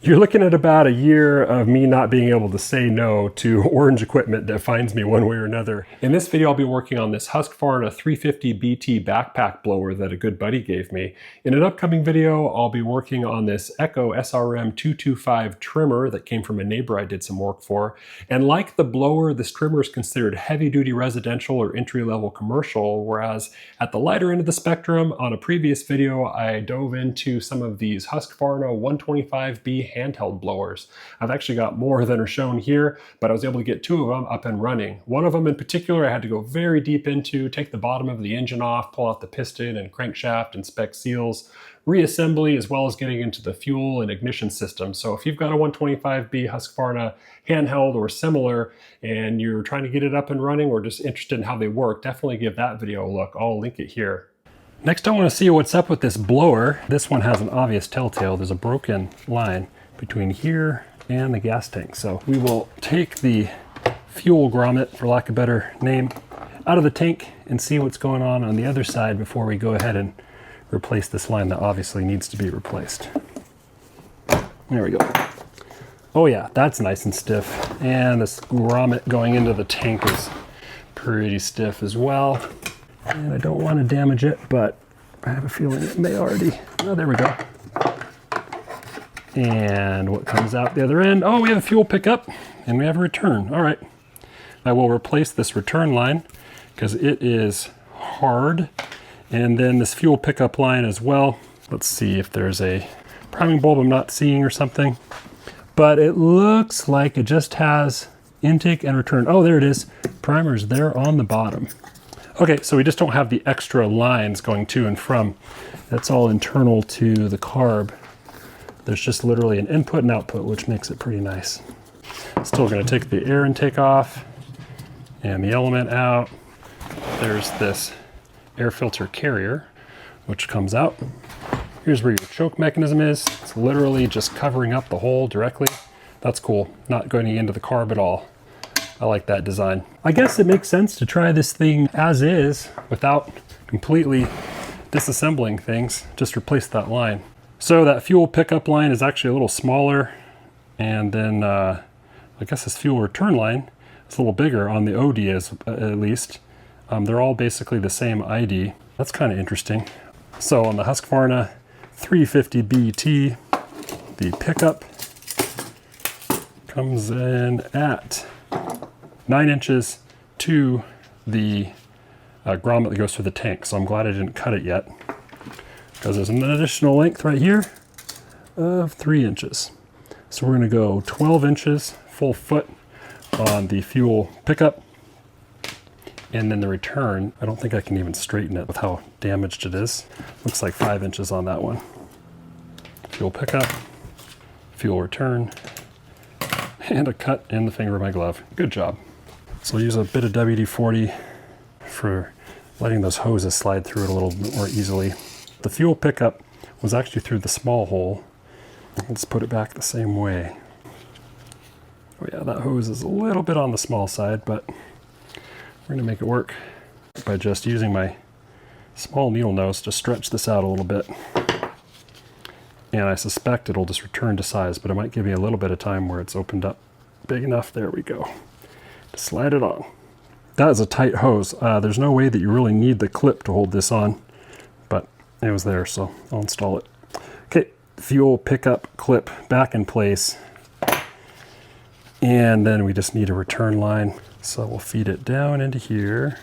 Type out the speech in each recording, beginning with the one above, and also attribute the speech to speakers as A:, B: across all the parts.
A: You're looking at about a year of me not being able to say no to orange equipment that finds me one way or another. In this video, I'll be working on this Husqvarna 350BT backpack blower that a good buddy gave me. In an upcoming video, I'll be working on this Echo SRM 225 trimmer that came from a neighbor I did some work for. And like the blower, this trimmer is considered heavy-duty residential or entry-level commercial, whereas at the lighter end of the spectrum, on a previous video, I dove into some of these Husqvarna 125B handheld blowers. I've actually got more than are shown here, but I was able to get two of them up and running. One of them in particular I had to go very deep into, take the bottom of the engine off, pull out the piston and crankshaft, inspect seals, reassembly, as well as getting into the fuel and ignition system. So if you've got a 125B Husqvarna handheld or similar and you're trying to get it up and running or just interested in how they work, definitely give that video a look. I'll link it here. Next, I want to see what's up with this blower. This one has an obvious telltale. There's a broken line between here and the gas tank. So we will take the fuel grommet, for lack of a better name, out of the tank and see what's going on the other side before we go ahead and replace this line that obviously needs to be replaced. There we go. Oh yeah, that's nice and stiff. And this grommet going into the tank is pretty stiff as well. And I don't want to damage it, but I have a feeling it may already. Oh, there we go. And what comes out the other end? Oh, we have a fuel pickup and we have a return. All right. I will replace this return line because it is hard. And then this fuel pickup line as well. Let's see if there's a priming bulb I'm not seeing or something. But it looks like it just has intake and return. Oh, there it is. Primer's there on the bottom. Okay, so we just don't have the extra lines going to and from. That's all internal to the carb. There's just literally an input and output, which makes it pretty nice. Still gonna take the air intake off and the element out. There's this air filter carrier, which comes out. Here's where your choke mechanism is. It's literally just covering up the hole directly. That's cool, not going into the carb at all. I like that design. I guess it makes sense to try this thing as is without completely disassembling things. Just replace that line. So that fuel pickup line is actually a little smaller, and then I guess this fuel return line is a little bigger on the OD at least. They're all basically the same ID. That's kind of interesting. So on the Husqvarna 350BT, the pickup comes in at 9 inches to the grommet that goes through the tank. So I'm glad I didn't cut it yet, because there's an additional length right here of 3 inches. So we're going to go 12 inches full foot on the fuel pickup, and then the return, I don't think I can even straighten it with how damaged it is. Looks like 5 inches on that one. Fuel pickup, fuel return, and a cut in the finger of my glove. Good job. So I'll use a bit of WD-40 for letting those hoses slide through it a little bit more easily. The fuel pickup was actually through the small hole. Let's put it back the same way. Oh yeah, that hose is a little bit on the small side, but we're gonna make it work by just using my small needle nose to stretch this out a little bit. And I suspect it'll just return to size, but it might give me a little bit of time where it's opened up big enough. There we go. To slide it on. That is a tight hose. There's no way that you really need the clip to hold this on, but it was there, so I'll install it. Okay, fuel pickup clip back in place. And then we just need a return line. So we'll feed it down into here,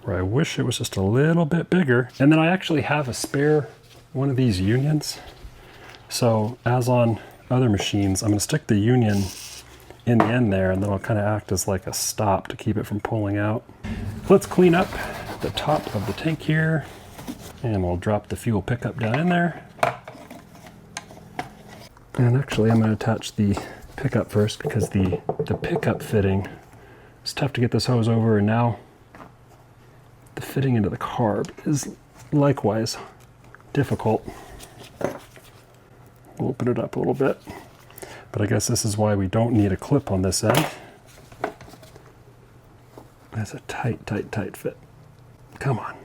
A: where I wish it was just a little bit bigger. And then I actually have a spare one of these unions. So as on other machines, I'm gonna stick the union in the end there, and then it'll kind of act as like a stop to keep it from pulling out. Let's clean up the top of the tank here, and we'll drop the fuel pickup down in there. And actually I'm going to attach the pickup first, because the pickup fitting is tough to get this hose over, and now the fitting into the carb is likewise difficult. We'll open it up a little bit. But I guess this is why we don't need a clip on this end. That's a tight, tight, tight fit. Come on,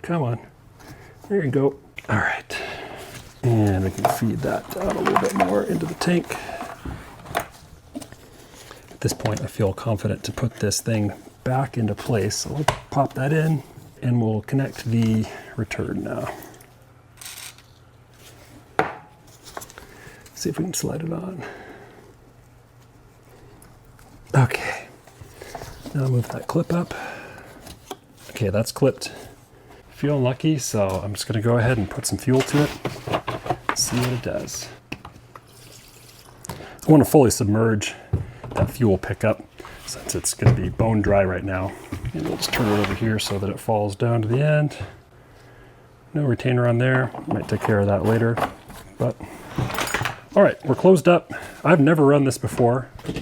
A: come on. There you go. All right. And we can feed that down a little bit more into the tank. At this point, I feel confident to put this thing back into place. So we'll pop that in and we'll connect the return now. See if we can slide it on. Okay, now move that clip up. Okay, that's clipped. Feeling lucky, so I'm just gonna go ahead and put some fuel to it, see what it does. I wanna fully submerge that fuel pickup since it's gonna be bone dry right now. And we'll just turn it over here so that it falls down to the end. No retainer on there, might take care of that later, but all right, we're closed up. I've never run this before. I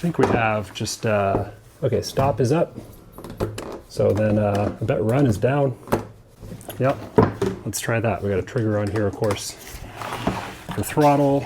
A: think we have just, okay, stop is up. So then I bet run is down. Yep, let's try that. We got a trigger on here, of course. The throttle.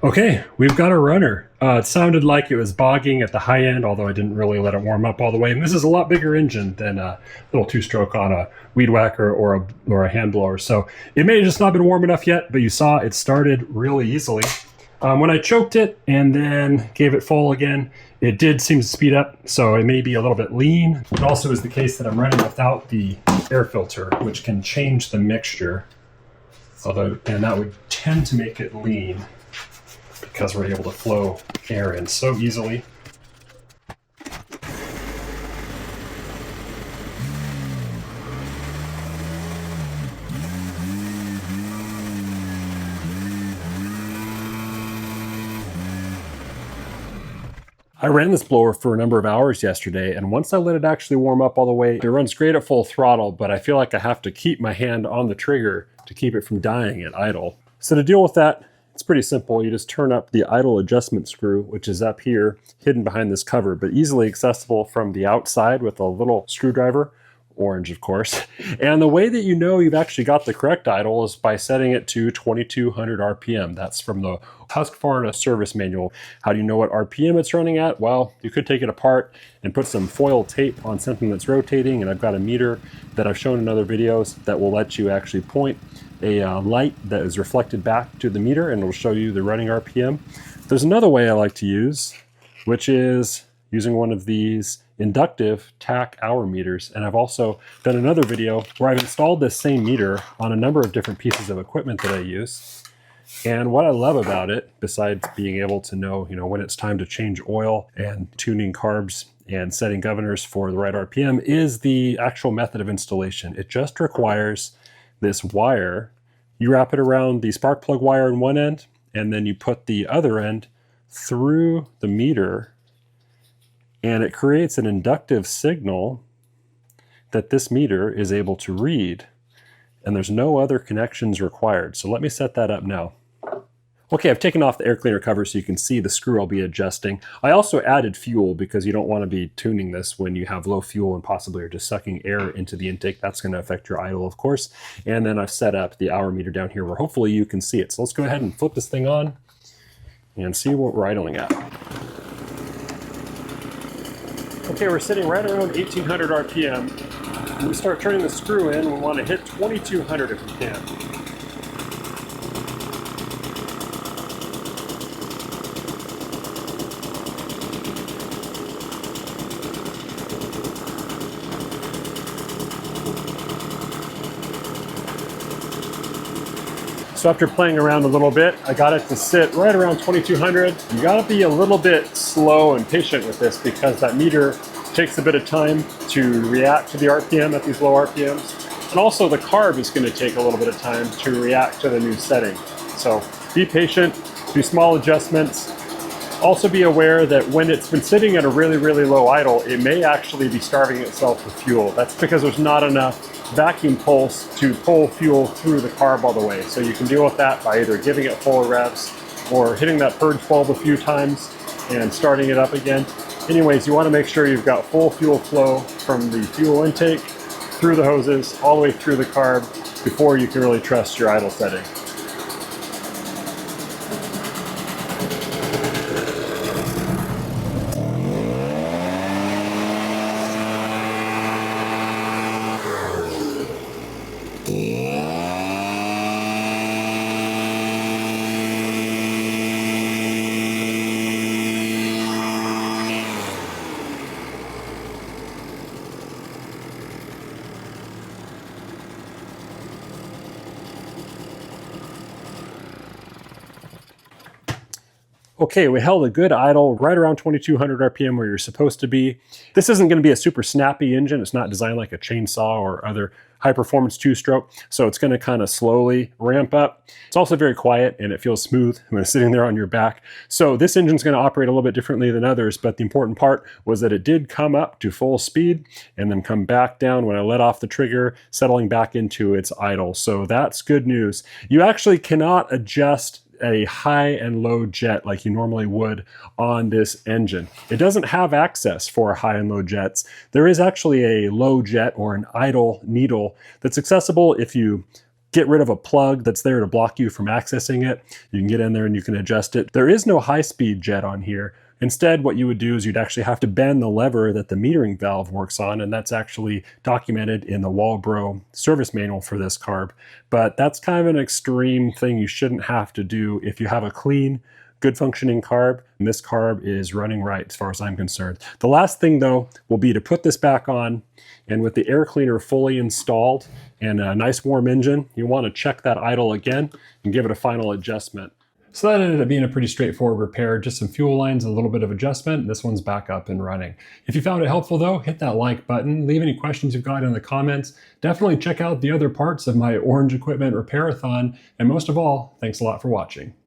A: Okay, we've got a runner. It sounded like it was bogging at the high end, although I didn't really let it warm up all the way. And this is a lot bigger engine than a little two-stroke on a weed whacker or a hand blower. So it may have just not been warm enough yet, but you saw it started really easily. When I choked it and then gave it full again, it did seem to speed up, so it may be a little bit lean. It also is the case that I'm running without the air filter, which can change the mixture, and that would tend to make it lean, because we're able to flow air in so easily. I ran this blower for a number of hours yesterday, and once I let it actually warm up all the way, it runs great at full throttle, but I feel like I have to keep my hand on the trigger to keep it from dying at idle. So to deal with that, it's pretty simple. You just turn up the idle adjustment screw, which is up here, hidden behind this cover, but easily accessible from the outside with a little screwdriver, orange of course. And the way that you know you've actually got the correct idle is by setting it to 2200 RPM. That's from the Husqvarna service manual. How do you know what RPM it's running at? Well, you could take it apart and put some foil tape on something that's rotating, and I've got a meter that I've shown in other videos that will let you actually point a light that is reflected back to the meter, and it'll show you the running RPM. There's another way I like to use, which is using one of these inductive tach hour meters. And I've also done another video where I've installed this same meter on a number of different pieces of equipment that I use. And what I love about it, besides being able to know, when it's time to change oil and tuning carbs and setting governors for the right RPM, is the actual method of installation. It just requires this wire. You wrap it around the spark plug wire in one end, and then you put the other end through the meter, and it creates an inductive signal that this meter is able to read. And there's no other connections required. So let me set that up now. Okay, I've taken off the air cleaner cover so you can see the screw I'll be adjusting. I also added fuel because you don't want to be tuning this when you have low fuel and possibly are just sucking air into the intake. That's going to affect your idle, of course. And then I've set up the hour meter down here where hopefully you can see it. So let's go ahead and flip this thing on and see what we're idling at. Okay, we're sitting right around 1800 RPM. When we start turning the screw in, we want to hit 2200 if we can. So after playing around a little bit, I got it to sit right around 2200. You gotta be a little bit slow and patient with this because that meter takes a bit of time to react to the RPM at these low RPMs. And also the carb is going to take a little bit of time to react to the new setting. So be patient, do small adjustments. Also be aware that when it's been sitting at a really, really low idle, it may actually be starving itself for fuel. That's because there's not enough vacuum pulse to pull fuel through the carb all the way. So you can deal with that by either giving it full revs or hitting that purge bulb a few times and starting it up again. Anyways, you want to make sure you've got full fuel flow from the fuel intake through the hoses all the way through the carb before you can really trust your idle setting. Okay, we held a good idle right around 2200 RPM where you're supposed to be. This isn't going to be a super snappy engine. It's not designed like a chainsaw or other high-performance two-stroke, so it's going to kind of slowly ramp up. It's also very quiet and it feels smooth when it's sitting there on your back. So this engine's going to operate a little bit differently than others, but the important part was that it did come up to full speed and then come back down when I let off the trigger, settling back into its idle. So that's good news. You actually cannot adjust a high and low jet like you normally would on this engine. It doesn't have access for high and low jets. There is actually a low jet or an idle needle that's accessible if you get rid of a plug that's there to block you from accessing it. You can get in there and you can adjust it. There is no high-speed jet on here. Instead, what you would do is you'd actually have to bend the lever that the metering valve works on, and that's actually documented in the Walbro service manual for this carb. But that's kind of an extreme thing you shouldn't have to do if you have a clean, good functioning carb, and this carb is running right as far as I'm concerned. The last thing though will be to put this back on, and with the air cleaner fully installed and a nice warm engine, you want to check that idle again and give it a final adjustment. So that ended up being a pretty straightforward repair, just some fuel lines, a little bit of adjustment. This one's back up and running. If you found it helpful though, hit that like button, leave any questions you've got in the comments. Definitely check out the other parts of my orange equipment repair-a-thon. And most of all, thanks a lot for watching.